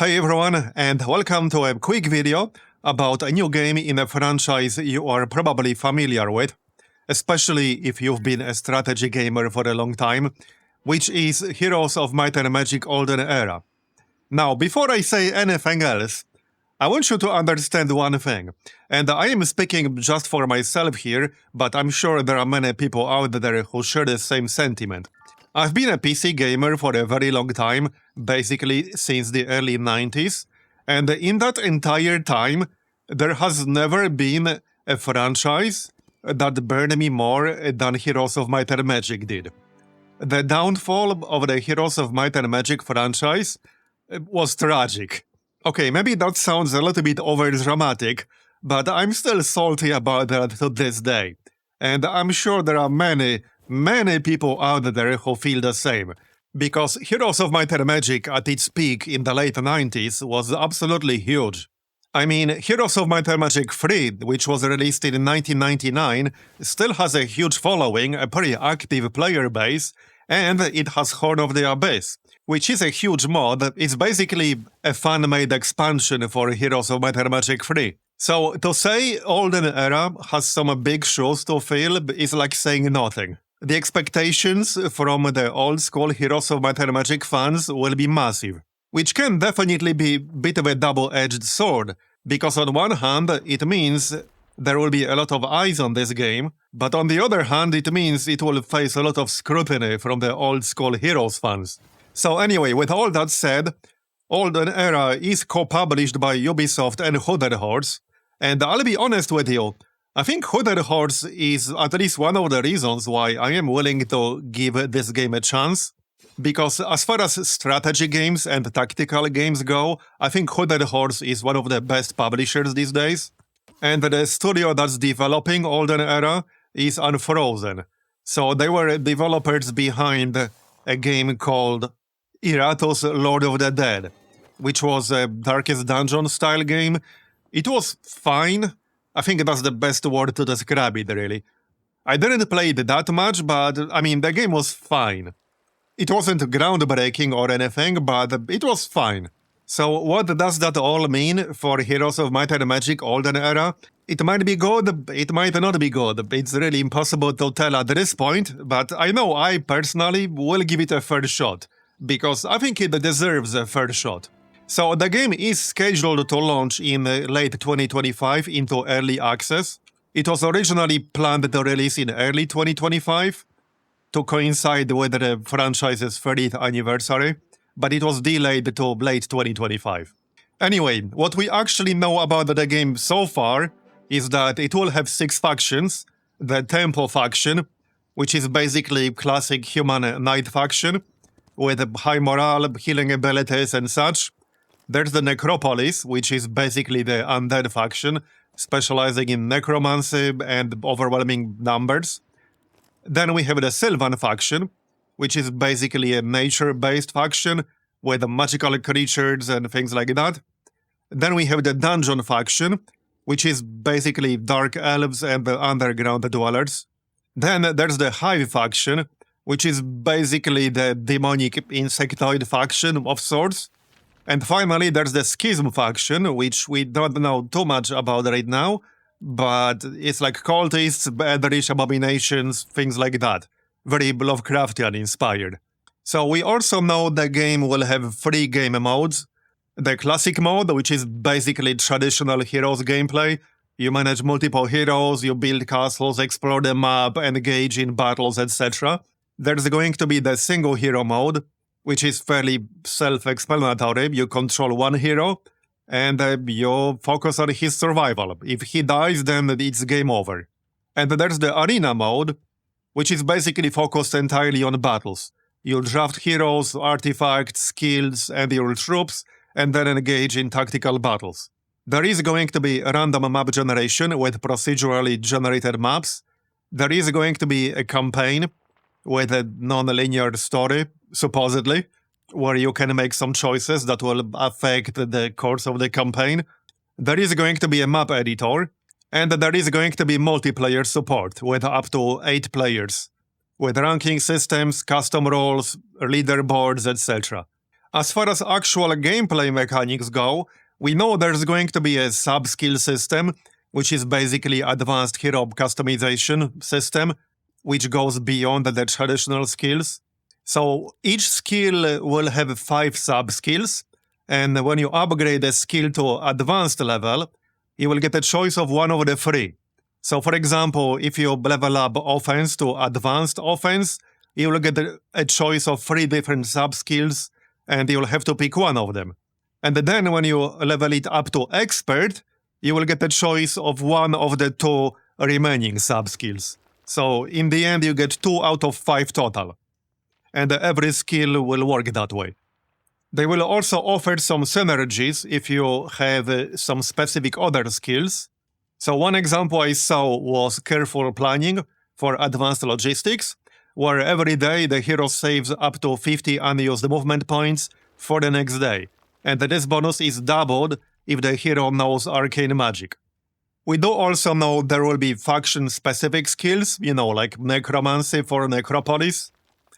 Hey everyone, and welcome to a quick video about a new game in a franchise you are probably familiar with, especially if you've been a strategy gamer for a long time, which is Heroes of Might and Magic Olden Era. Now, before I say anything else, I want you to understand one thing, and I am speaking just for myself here, but I'm sure there are many people out there who share the same sentiment. I've been a PC gamer for a very long time, basically since the early 90s, and in that entire time, there has never been a franchise that burned me more than Heroes of Might and Magic did. The downfall of the Heroes of Might and Magic franchise was tragic. Okay, maybe that sounds a little bit over-dramatic, but I'm still salty about that to this day. And I'm sure there are many people out there who feel the same. Because Heroes of Might and Magic at its peak in the late 90s was absolutely huge. I mean, Heroes of Might and Magic 3, which was released in 1999, still has a huge following, a pretty active player base, and it has Horn of the Abyss, which is a huge mod. It's basically a fan-made expansion for Heroes of Might and Magic 3. So to say Olden Era has some big shoes to fill is like saying nothing. The expectations from the old-school Heroes of Might and Magic fans will be massive, which can definitely be a bit of a double-edged sword, because on one hand it means there will be a lot of eyes on this game, but on the other hand it means it will face a lot of scrutiny from the old-school Heroes fans. So anyway, with all that said, Olden Era is co-published by Ubisoft and Hooded Horse, and I'll be honest with you, I think Hooded Horse is at least one of the reasons why I am willing to give this game a chance, because as far as strategy games and tactical games go, I think Hooded Horse is one of the best publishers these days, and the studio that's developing Olden Era is Unfrozen. So they were developers behind a game called Iratus Lord of the Dead, which was a Darkest Dungeon style game. It was fine. I think that's the best word to describe it, really. I didn't play it that much, but I mean, the game was fine. It wasn't groundbreaking or anything, but it was fine. So what does that all mean for Heroes of Might and Magic Olden Era? It might be good, it might not be good. It's really impossible to tell at this point, but I know I personally will give it a fair shot, because I think it deserves a fair shot. So the game is scheduled to launch in late 2025 into early access. It was originally planned to release in early 2025 to coincide with the franchise's 30th anniversary, but it was delayed to late 2025. Anyway, what we actually know about the game so far is that it will have 6 factions. The Tempo faction, which is basically classic human knight faction, with high morale, healing abilities and such. There's the Necropolis, which is basically the undead faction, specializing in necromancy and overwhelming numbers. Then we have the Sylvan faction, which is basically a nature-based faction with magical creatures and things like that. Then we have the Dungeon faction, which is basically dark elves and the underground dwellers. Then there's the Hive faction, which is basically the demonic insectoid faction of sorts. And finally, there's the Schism faction, which we don't know too much about right now, but it's like cultists, eldritch abominations, things like that. Very Lovecraftian inspired. So we also know the game will have 3 game modes. The Classic mode, which is basically traditional Heroes gameplay. You manage multiple heroes, you build castles, explore the map, engage in battles, etc. There's going to be the Single Hero mode, which is fairly self-explanatory. You control one hero, and you focus on his survival. If he dies, then it's game over. And there's the Arena mode, which is basically focused entirely on battles. You draft heroes, artifacts, skills, and your troops, and then engage in tactical battles. There is going to be random map generation with procedurally generated maps. There is going to be a campaign with a non-linear story, supposedly, where you can make some choices that will affect the course of the campaign. There is going to be a map editor, and there is going to be multiplayer support with up to 8 players, with ranking systems, custom roles, leaderboards, etc. As far as actual gameplay mechanics go, we know there's going to be a sub-skill system, which is basically advanced hero customization system, which goes beyond the traditional skills. So each skill will have 5 sub-skills, and when you upgrade a skill to advanced level, you will get a choice of one of the 3. So for example, if you level up offense to advanced offense, you will get a choice of 3 different sub-skills, and you'll have to pick one of them. And then when you level it up to expert, you will get a choice of one of the 2 remaining sub-skills. So in the end, you get 2 out of 5 total. And every skill will work that way. They will also offer some synergies if you have some specific other skills. So one example I saw was careful planning for advanced logistics, where every day the hero saves up to 50 unused movement points for the next day. And this bonus is doubled if the hero knows arcane magic. We do also know there will be faction-specific skills, like necromancy for Necropolis.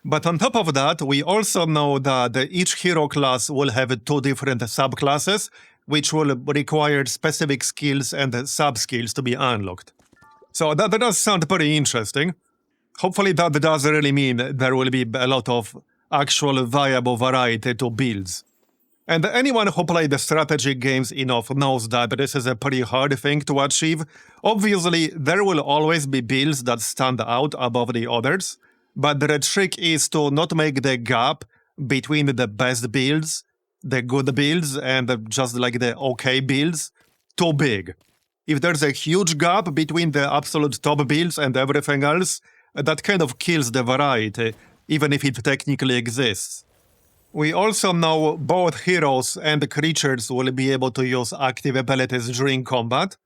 But on top of that, we also know that each hero class will have 2 different subclasses, which will require specific skills and sub-skills to be unlocked. So that does sound pretty interesting. Hopefully that does really mean there will be a lot of actual viable variety to builds. And anyone who played the strategy games enough knows that this is a pretty hard thing to achieve. Obviously, there will always be builds that stand out above the others, but the trick is to not make the gap between the best builds, the good builds, and just like the okay builds too big. If there's a huge gap between the absolute top builds and everything else, that kind of kills the variety, even if it technically exists. We also know both heroes and creatures will be able to use active abilities during combat,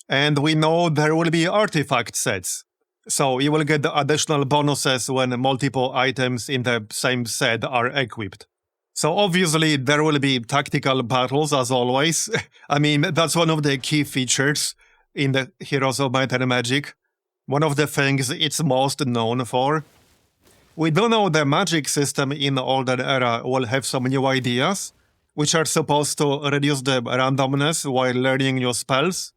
and we know there will be artifact sets. So you will get additional bonuses when multiple items in the same set are equipped. So obviously there will be tactical battles as always. I mean, that's one of the key features in the Heroes of Might and Magic. One of the things it's most known for. We do know the magic system in Olden Era will have some new ideas, which are supposed to reduce the randomness while learning new spells,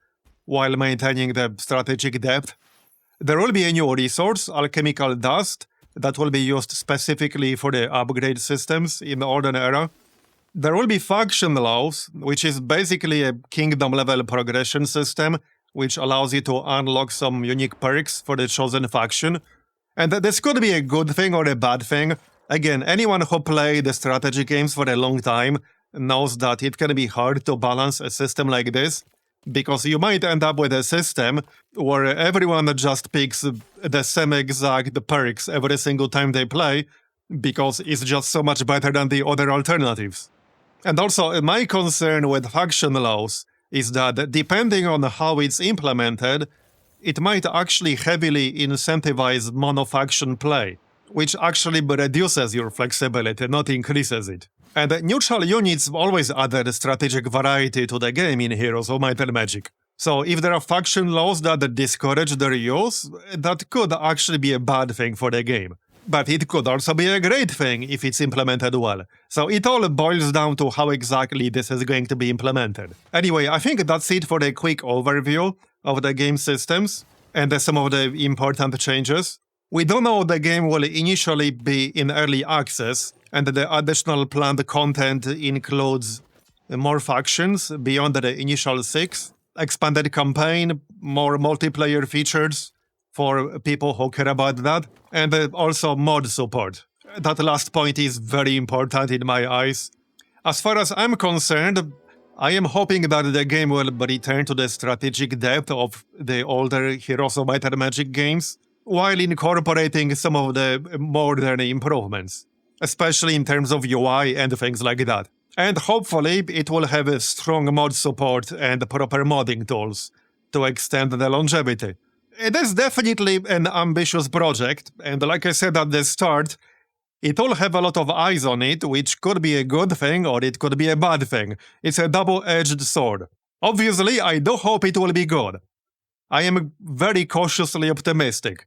while maintaining the strategic depth. There will be a new resource, alchemical dust, that will be used specifically for the upgrade systems in the Olden Era. There will be faction laws, which is basically a kingdom-level progression system, which allows you to unlock some unique perks for the chosen faction. And this could be a good thing or a bad thing. Again, anyone who played the strategy games for a long time knows that it can be hard to balance a system like this, because you might end up with a system where everyone just picks the same exact perks every single time they play, because it's just so much better than the other alternatives. And also, my concern with faction laws is that depending on how it's implemented, it might actually heavily incentivize monofaction play, which actually reduces your flexibility, not increases it. And neutral units always added strategic variety to the game in Heroes of Might and Magic. So if there are faction laws that discourage their use, that could actually be a bad thing for the game. But it could also be a great thing if it's implemented well. So it all boils down to how exactly this is going to be implemented. Anyway, I think that's it for the quick overview of the game systems and some of the important changes. We do know the game will initially be in early access, and the additional planned content includes more factions beyond the initial 6, expanded campaign, more multiplayer features for people who care about that, and also mod support. That last point is very important in my eyes. As far as I'm concerned, I am hoping that the game will return to the strategic depth of the older Heroes of Might and Magic games, while incorporating some of the modern improvements, especially in terms of UI and things like that. And hopefully it will have a strong mod support and proper modding tools to extend the longevity. It is definitely an ambitious project, and like I said at the start, it will have a lot of eyes on it, which could be a good thing or it could be a bad thing. It's a double-edged sword. Obviously, I do hope it will be good. I am very cautiously optimistic.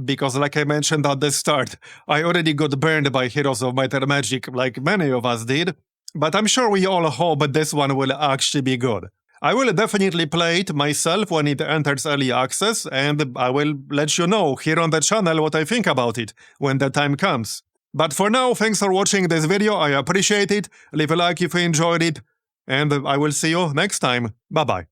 because like I mentioned at the start, I already got burned by Heroes of Might and Magic like many of us did, but I'm sure we all hope this one will actually be good. I will definitely play it myself when it enters early access, and I will let you know here on the channel what I think about it when the time comes. But for now, thanks for watching this video, I appreciate it, leave a like if you enjoyed it, and I will see you next time. Bye bye.